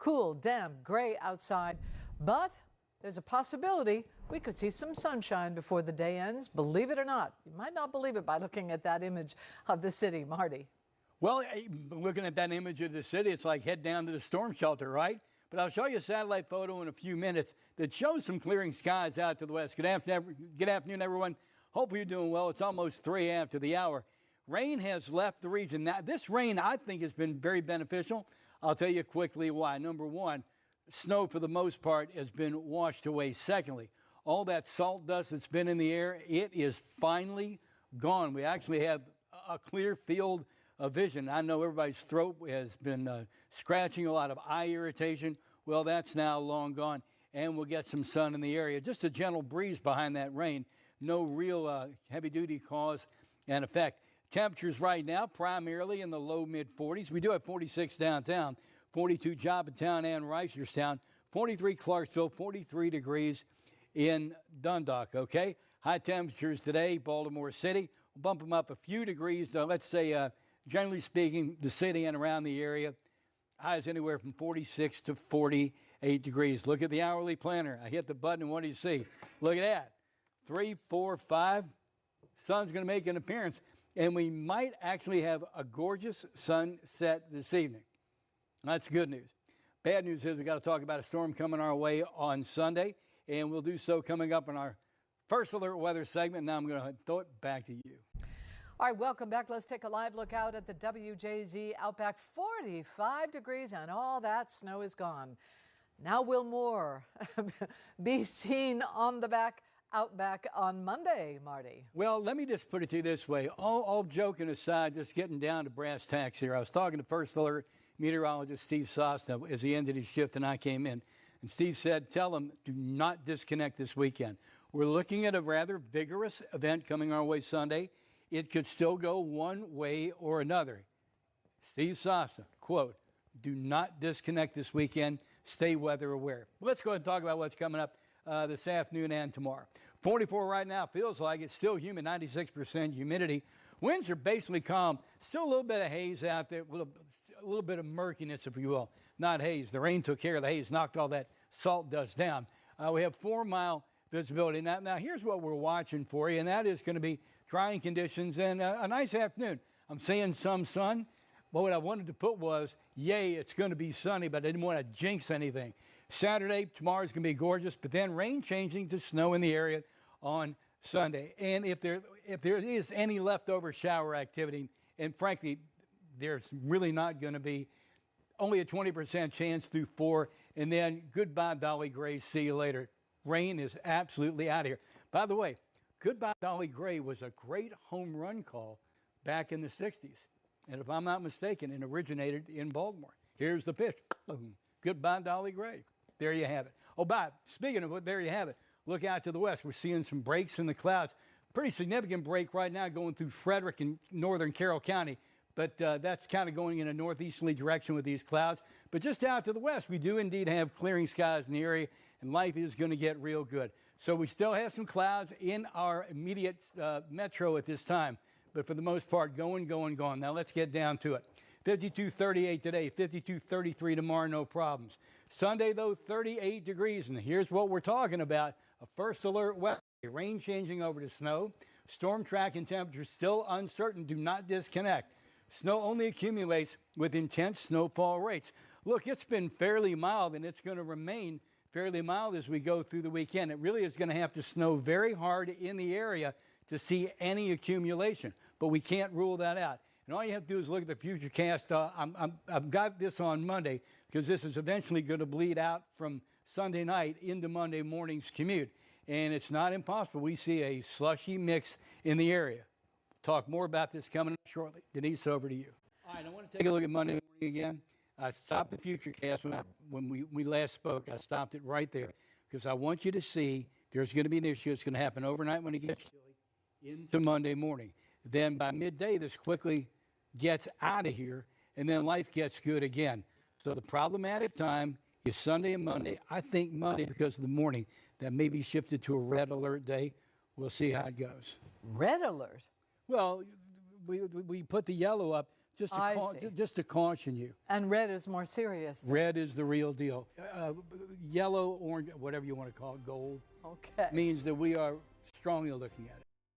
Cool, damp, gray outside, but there's a possibility we could see some sunshine before the day ends. Believe it or not. You might not believe it by looking at that image of the city. Marty. Well, looking at that image of the city, it's like head down to the storm shelter, right? But I'll show you a satellite photo in a few minutes that shows some clearing skies out to the west. Good afternoon, everyone. Hope you're doing well. It's almost 3 after the hour. Rain has left the region. Now, this rain, I think, has been very beneficial. I'll tell you quickly why. Number one, snow, for the most part, has been washed away. Secondly, all that salt dust that's been in the air, it is finally gone. We actually have a clear field of vision. I know everybody's throat has been scratching, a lot of eye irritation. Well, that's now long gone, and we'll get some sun in the area. Just a gentle breeze behind that rain. No real heavy-duty cause and effect. Temperatures right now primarily in the low mid-40s. We do have 46 downtown, 42 Joppatown and Reisterstown, 43 Clarksville, 43 degrees in Dundalk, okay? High temperatures today, Baltimore City. We'll bump them up a few degrees, let's say, generally speaking, the city and around the area. Highs anywhere from 46 to 48 degrees. Look at the hourly planner. I hit the button, and what do you see? Look at that. 3, 4, 5. Sun's going to make an appearance. And we might actually have a gorgeous sunset this evening. That's good news. Bad news is we've got to talk about a storm coming our way on Sunday, and we'll do so coming up in our first alert weather segment. Now I'm going to throw it back to you. All right, welcome back. Let's take a live look out at the WJZ Outback. 45 degrees and all that snow is gone. Now will more be seen on the Outback on Monday, Marty? Well, let me just put it to you this way. All joking aside, just getting down to brass tacks here. I was talking to First Alert meteorologist Steve Sosna as he ended his shift and I came in. And Steve said, tell him, do not disconnect this weekend. We're looking at a rather vigorous event coming our way Sunday. It could still go one way or another. Steve Sosna, quote, do not disconnect this weekend. Stay weather aware. Let's go ahead and talk about what's coming up this afternoon and tomorrow. 44 right now, feels like it's still humid, 96% humidity. Winds are basically calm. Still a little bit of haze out there, a little bit of murkiness, if you will. Not haze. The rain took care of the haze, knocked all that salt dust down. We have 4-mile visibility. Now, here's what we're watching for you, and that is going to be drying conditions and a nice afternoon. I'm seeing some sun. But what I wanted to put was, yay, it's going to be sunny, but I didn't want to jinx anything. Saturday, tomorrow's going to be gorgeous, but then rain changing to snow in the area on Sunday. And if there is any leftover shower activity, and frankly, there's really not going to be, only a 20% chance through 4, and then goodbye, Dolly Gray, see you later. Rain is absolutely out of here. By the way, goodbye, Dolly Gray was a great home run call back in the 60s. And if I'm not mistaken, it originated in Baltimore. Here's the pitch. Boom. Goodbye, Dolly Gray. There you have it. Oh, speaking of it, there you have it. Look out to the west. We're seeing some breaks in the clouds. Pretty significant break right now going through Frederick and northern Carroll County. But that's kind of going in a northeasterly direction with these clouds. But just out to the west, we do indeed have clearing skies in the area, and life is going to get real good. So we still have some clouds in our immediate metro at this time. But for the most part, going. Now let's get down to it. 52-38 today, 52-33 tomorrow, no problems. Sunday, though, 38 degrees. And here's what we're talking about. A first alert weather. Rain changing over to snow. Storm track and temperatures still uncertain. Do not disconnect. Snow only accumulates with intense snowfall rates. Look, it's been fairly mild, and it's going to remain fairly mild as we go through the weekend. It really is going to have to snow very hard in the area to see any accumulation, but we can't rule that out. And all you have to do is look at the future cast. I've got this on Monday because this is eventually going to bleed out from Sunday night into Monday morning's commute. And it's not impossible. We see a slushy mix in the area. We'll talk more about this coming up shortly. Denise, over to you. All right, I want to take a look at Monday morning again. I stopped the future cast when we last spoke. I stopped it right there because I want you to see there's going to be an issue. It's going to happen overnight when it gets chilly into Monday morning. Then by midday, this quickly gets out of here, and then life gets good again. So the problematic time is Sunday and Monday. I think Monday, because of the morning, that may be shifted to a red alert day. We'll see how it goes. Red alert? Well, we put the yellow up just to caution you. And red is more serious. Red is the real deal. Yellow, orange, whatever you want to call it, gold, Okay. means that we are strongly looking at it.